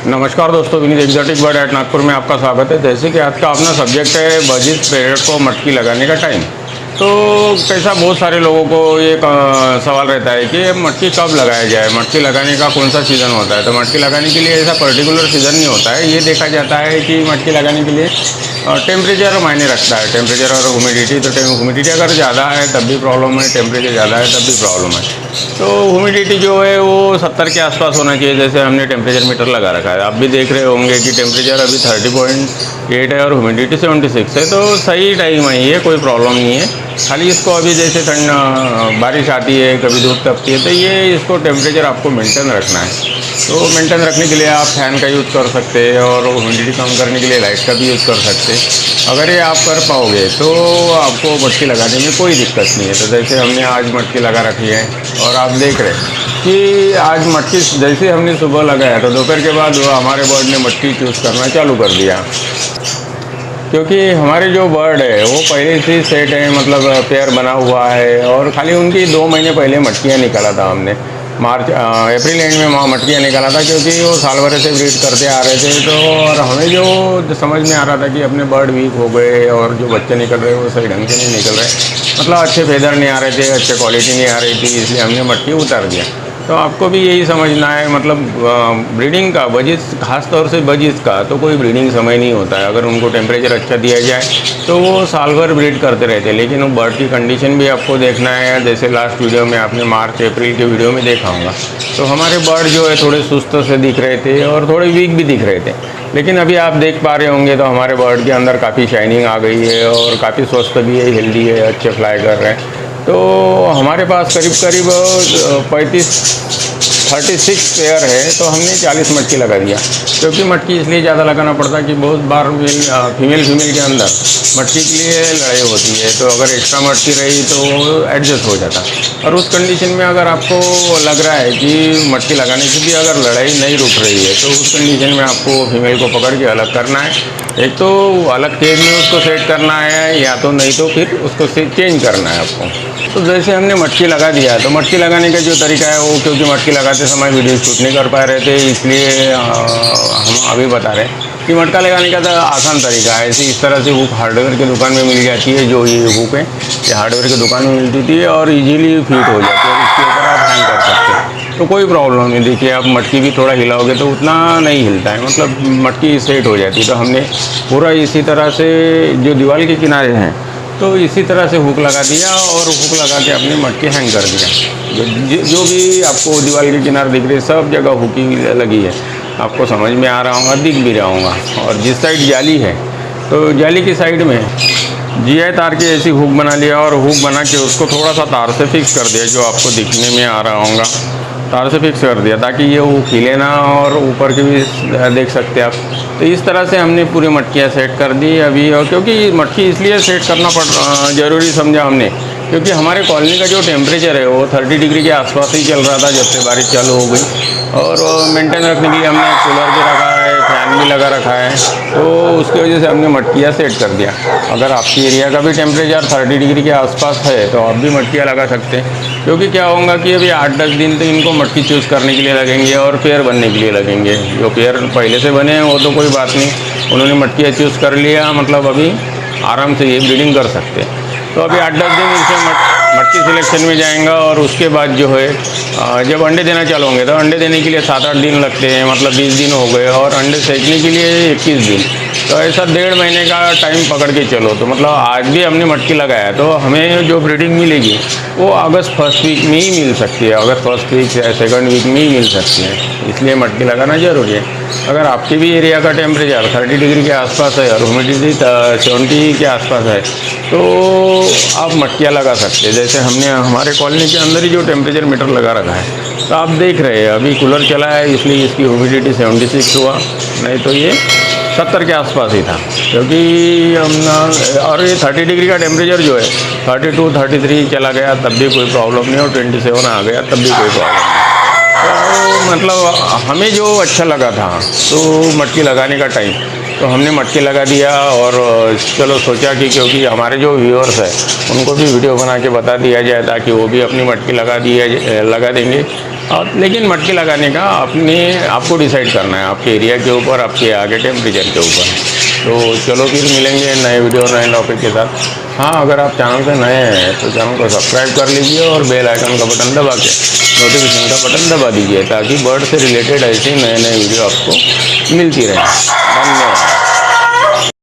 नमस्कार दोस्तों, vinitexoticbirdsatnagpur में आपका स्वागत है। जैसे कि आज का अपना सब्जेक्ट है बजीज पैरट को मटकी लगाने का टाइम। तो कैसा बहुत सारे लोगों को ये सवाल रहता है कि मटकी कब लगाया जाए, मटकी लगाने का कौन सा सीज़न होता है। तो मटकी लगाने के लिए ऐसा पर्टिकुलर सीज़न नहीं होता है। ये देखा जाता है कि मटकी लगाने के लिए टेम्परेचर मायने रखता है, टेम्परेचर और ह्यूमिडिटी। तो ह्यूमिडिटी अगर ज़्यादा है तब भी प्रॉब्लम है, टेम्परेचर ज़्यादा है तब भी प्रॉब्लम है। तो ह्यूमिडिटी जो है वो 70 के आसपास होना चाहिए। जैसे हमने टेम्परेचर मीटर लगा रखा है, आप भी देख रहे होंगे कि टेम्परेचर अभी 30.8 है और ह्यूमिडिटी 76 है। तो सही टाइम है, ये कोई प्रॉब्लम नहीं है। खाली इसको अभी जैसे बारिश आती है, कभी धूप तपती है, तो ये इसको टेम्परेचर आपको मेंटेन रखना है। तो मेंटेन रखने के लिए आप फैन का यूज़ कर सकते हैं और ह्यूमिडिटी कम करने के लिए लाइट का भी यूज़ कर सकते हैं। अगर ये आप कर पाओगे तो आपको मटकी लगाने में कोई दिक्कत नहीं है। तो जैसे हमने आज मटकी लगा रखी है और आप देख रहे हैं कि आज मटकी जैसे हमने सुबह लगाया तो दोपहर के बाद हमारे बर्ड ने मटकी चूज़ करना चालू कर दिया, क्योंकि हमारे जो बर्ड है वो पहले से सेट है, मतलब पेयर बना हुआ है। और खाली उनकी 2 महीने पहले मटकियाँ निकाला था हमने, अप्रैल एंड में मटकियाँ निकाला था, क्योंकि वो साल भर से ब्रीड करते आ रहे थे। तो और हमें जो समझ में आ रहा था कि अपने बर्ड वीक हो गए और जो बच्चे निकल रहे वो सही ढंग से नहीं निकल रहे, मतलब अच्छे फेदर नहीं आ रहे थे, अच्छे क्वालिटी नहीं आ रही थी, इसलिए हमने मटकी उतार दिया। तो आपको भी यही समझना है, मतलब ब्रीडिंग का बजीज, खास तौर से बजीज का तो कोई ब्रीडिंग समय नहीं होता है। अगर उनको टेम्परेचर अच्छा दिया जाए तो वो साल भर ब्रीड करते रहते हैं। लेकिन वो बर्ड की कंडीशन भी आपको देखना है। जैसे लास्ट वीडियो में आपने मार्च अप्रैल के वीडियो में देखा होगा, तो हमारे बर्ड जो है थोड़े सुस्त से दिख रहे थे और थोड़े वीक भी दिख रहे थे। लेकिन अभी आप देख पा रहे होंगे तो हमारे बर्ड के अंदर काफ़ी शाइनिंग आ गई है और काफ़ी स्वस्थ भी है, हेल्दी है, अच्छे फ्लाई कर रहे हैं। तो हमारे पास करीब 36 पेयर है, तो हमने 40 मटकी लगा दिया। क्योंकि मटकी इसलिए ज़्यादा लगाना पड़ता है कि बहुत बार फीमेल के अंदर मटकी के लिए लड़ाई होती है। तो अगर एक्स्ट्रा मटकी रही तो एडजस्ट हो जाता। और उस कंडीशन में अगर आपको लग रहा है कि मटकी लगाने की भी अगर लड़ाई नहीं रुक रही है, तो उस कंडीशन में आपको फीमेल को पकड़ के अलग करना है। एक तो अलग केज में उसको सेट करना है, या तो नहीं तो फिर उसको चेंज करना है आपको। तो जैसे हमने मटकी लगा दिया, तो मटकी लगाने का जो तरीका है वो, क्योंकि मटकी लगाते समय वीडियो शूट नहीं कर पा रहे थे, इसलिए हम अभी बता रहे हैं कि मटका लगाने का तो आसान तरीका है। इस तरह से हुक हार्डवेयर की दुकान में मिल जाती है। जो ये हुक है ये हार्डवेयर की दुकान में मिलती थी और इजीली फिट हो जाती है और इसके ऊपर आप हैंग कर सकते हैं। तो कोई प्रॉब्लम नहीं। देखिए, आप मटकी भी थोड़ा हिलाओगे तो उतना नहीं हिलता है, मतलब मटकी सेट हो जाती है। तो हमने पूरा इसी तरह से जो दीवार के किनारे हैं तो इसी तरह से हुक लगा दिया और हुक लगा के अपनी मटकी हैंग कर दिया। जो भी आपको दीवार के किनारे दिख रही है सब जगह हुक ही लगी है। आपको समझ में आ रहा होगा, दिख भी रहा होगा। और जिस साइड जाली है तो जाली की साइड में जीआई तार की ऐसी हुक बना लिया और हुक बना के उसको थोड़ा सा तार से फिक्स कर दिया, जो आपको दिखने में आ रहा होगा। तार से फिक्स कर दिया ताकि ये हुक हिले ना, और ऊपर की भी देख सकते हैं आप। तो इस तरह से हमने पूरी मटकियाँ सेट कर दी अभी। और क्योंकि मटकी इसलिए सेट करना ज़रूरी समझा हमने, क्योंकि हमारे कॉलोनी का जो टेम्परेचर है वो 30 डिग्री के आसपास ही चल रहा था जब से बारिश चालू हो गई। और मेंटेन रखने के लिए हमने कूलर भी रखा है, फैन भी लगा रखा है। तो उसकी वजह से हमने मटकियाँ सेट कर दिया। अगर आपकी एरिया का भी टेम्परेचर 30 डिग्री के आसपास है तो आप भी मटकियाँ लगा सकते हैं। क्योंकि क्या होगा कि अभी 8-10 दिन तो इनको मटकी चूज़ करने के लिए लगेंगे और पेयर बनने के लिए लगेंगे। जो पेयर पहले से बने हैं वो तो कोई बात नहीं, उन्होंने मटकियाँ चूज़ कर लिया, मतलब अभी आराम से ये ब्रीडिंग कर सकते हैं। तो अभी 8-10 दिन इनसे मटकी सिलेक्शन में जाएगा। और उसके बाद जो है जब अंडे देना चालू होंगे तो अंडे देने के लिए 7-8 दिन लगते हैं, मतलब 20 दिन हो गए। और अंडे सेकने के लिए 21 दिन। तो ऐसा 1.5 महीने का टाइम पकड़ के चलो। तो मतलब आज भी हमने मटकी लगाया तो हमें जो ब्रीडिंग मिलेगी वो अगस्त फर्स्ट वीक में ही मिल सकती है, अगस्त फर्स्ट वीक या सेकंड वीक में ही मिल सकती है। इसलिए मटकी लगाना ज़रूरी है। अगर आपके भी एरिया का टेम्परेचर 30 डिग्री के आसपास है और ह्यूमिडिटी 70 के आसपास है तो आप मटकियाँ लगा सकते हैं। जैसे हमने हमारे कॉलोनी के अंदर ही जो टेम्परेचर मीटर लगा रखा है, तो आप देख रहे हैं अभी कूलर चला है इसलिए इसकी ह्यूमिडिटी 76 हुआ, नहीं तो ये 70 के आसपास ही था। क्योंकि और ये 30 डिग्री का टेम्परेचर जो है 32-33 चला गया तब भी कोई प्रॉब्लम नहीं, और 27 आ गया तब भी कोई प्रॉब्लम नहीं। तो मतलब हमें जो अच्छा लगा था तो मटकी लगाने का टाइम तो हमने मटकी लगा दिया। और चलो सोचा कि क्योंकि हमारे जो व्यूअर्स हैं उनको भी वीडियो बना के बता दिया जाए ताकि वो भी अपनी मटकी लगा देंगे। लेकिन मटकी लगाने का आपको डिसाइड करना है, आपके एरिया के ऊपर, आपके आगे टेम्परेचर के ऊपर। तो चलो फिर मिलेंगे नए वीडियो नए टॉपिक के साथ। हाँ, अगर आप चैनल पे नए हैं तो चैनल को सब्सक्राइब कर लीजिए और बेल आइकन का बटन दबा के नोटिफिकेशन का बटन दबा दीजिए, ताकि बर्ड से रिलेटेड ऐसे नए नए वीडियो आपको मिलती रहे।